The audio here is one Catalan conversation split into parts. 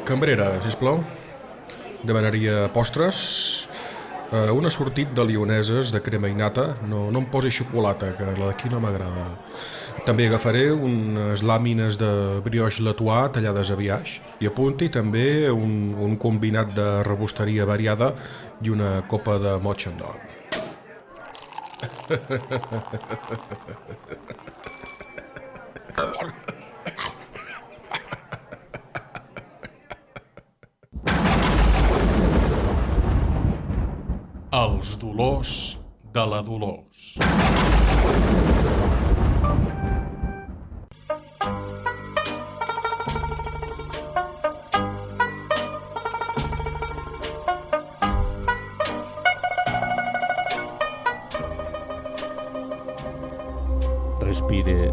Cambrera, sisplau. Demanaria postres, un assortit de lioneses de crema i nata, no em posi xocolata, que la d'aquí no m'agrada. També agafaré unes làmines de brioix latuà tallades a biaix i apunti també un combinat de rebosteria variada i una copa de mocha amb don. Els dolors de la Dolors. Respire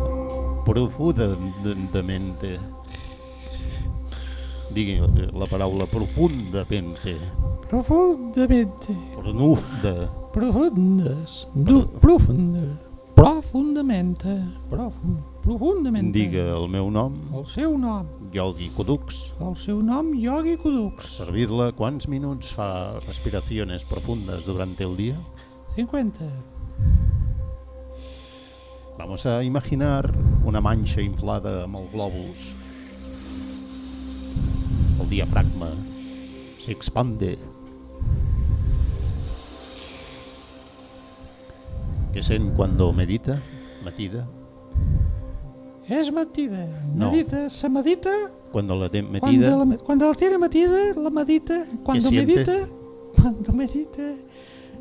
profundamente. Digui la paraula profundamente. Profundamente. Profunda. Profundes. Profundamente. Profundamente. Diga el meu nom, El seu nom. Yogi Kudux. El seu nom, Yogi Kudux. Servirla, ¿cuántos minutos fa respiraciones profundas durante el día? 50. Vamos a imaginar una mancha inflada amb el globus. El diafragma se expande. ¿Qué sent cuando medita? Matida. És metida. No. Medita, se medita. Cuando la té metida. Cuando la tiene metida, la medita. Cuando siente? medita,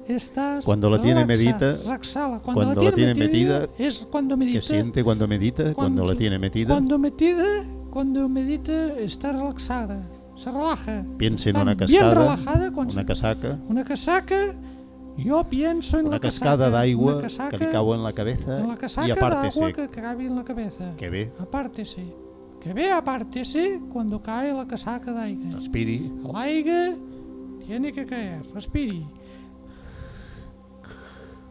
estás Cuando la tiene medita. Relaxada. Cuando la tiene metida. Es cuando medita. ¿Qué siente cuando medita? Cuando la tiene metida. Cuando medita, está relaxada. Se relaja. Piensa en Está una bien cascada, relajada cuando una casaca, Una casaca. Yo pienso en una la cascada casaca. d'aigua Una casaca, que li cau en la cabeza en la casaca y apártese. d'agua que cabe en la cabeza. Que bé, Apártese. Que ve, apártese cuando cae la casaca d'aigua. respiri, El aire tiene que caer. Respiri.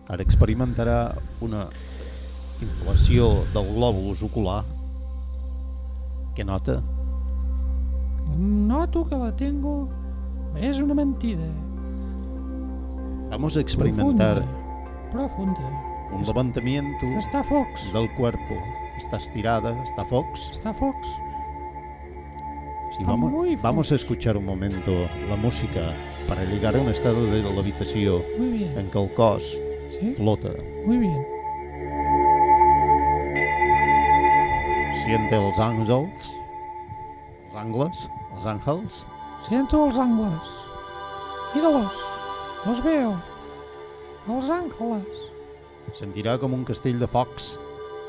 ara experimentarà una inflació del globus ocular. Què nota? Noto que la tengo. Es una mentida. Vamos a experimentar Profunda. un levantamiento Está Fox. del cuerpo. Está estirada, está Fox. Está Fox. Y Está muy Fox. vamos a escuchar un momento la música para llegar a un estado de l'habitació Muy bien. en què el cos ¿Sí? flota. Muy bien. Siente els àngels, els angles, els àngels. Siento los ángeles. Míralos. Los veo. Los ángeles. Sentirà com un castell de focs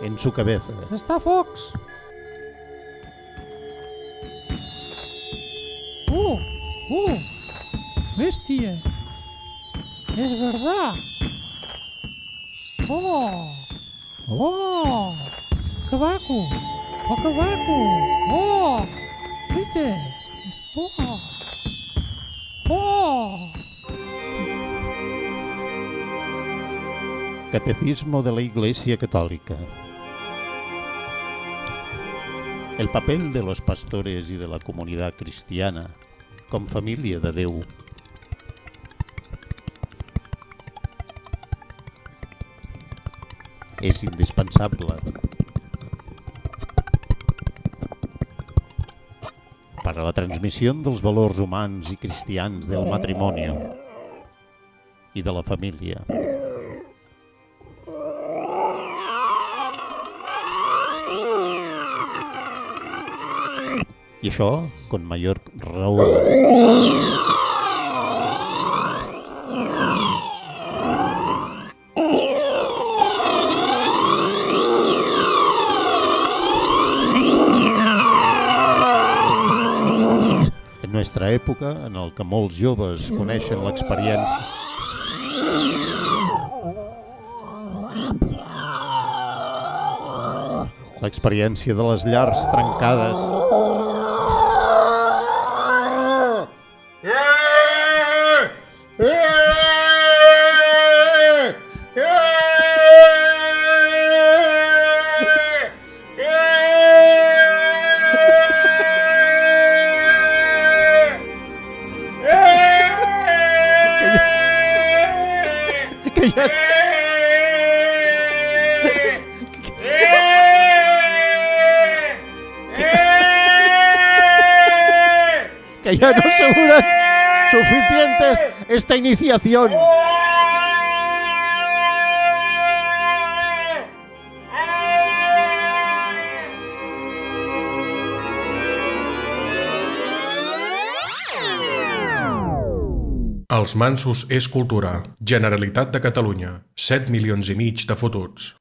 en su cabeza. Está Fox. ¡Oh! ¡Oh! ¡Bestia! ¡Es verdad! ¡Oh! ¡Oh! ¡Cabaco! ¡Oh, cabaco! ¡Oh! ¿Viste? ¡Oh! ¡Oh! Catecismo de la Iglesia Católica. El papel de los pastores y de la comunidad cristiana com família de Déu. És indispensable para la transmisión dels valors humans i cristians del matrimoni i de la família. I això, con mayor raó. En nuestra època, en el que molts joves coneixen l'experiència de les llars trencades. Que ja... Que ya no aseguran suficientes esta iniciación. Els mansos és cultura. Generalitat de Catalunya. 7,5 milions de fotuts.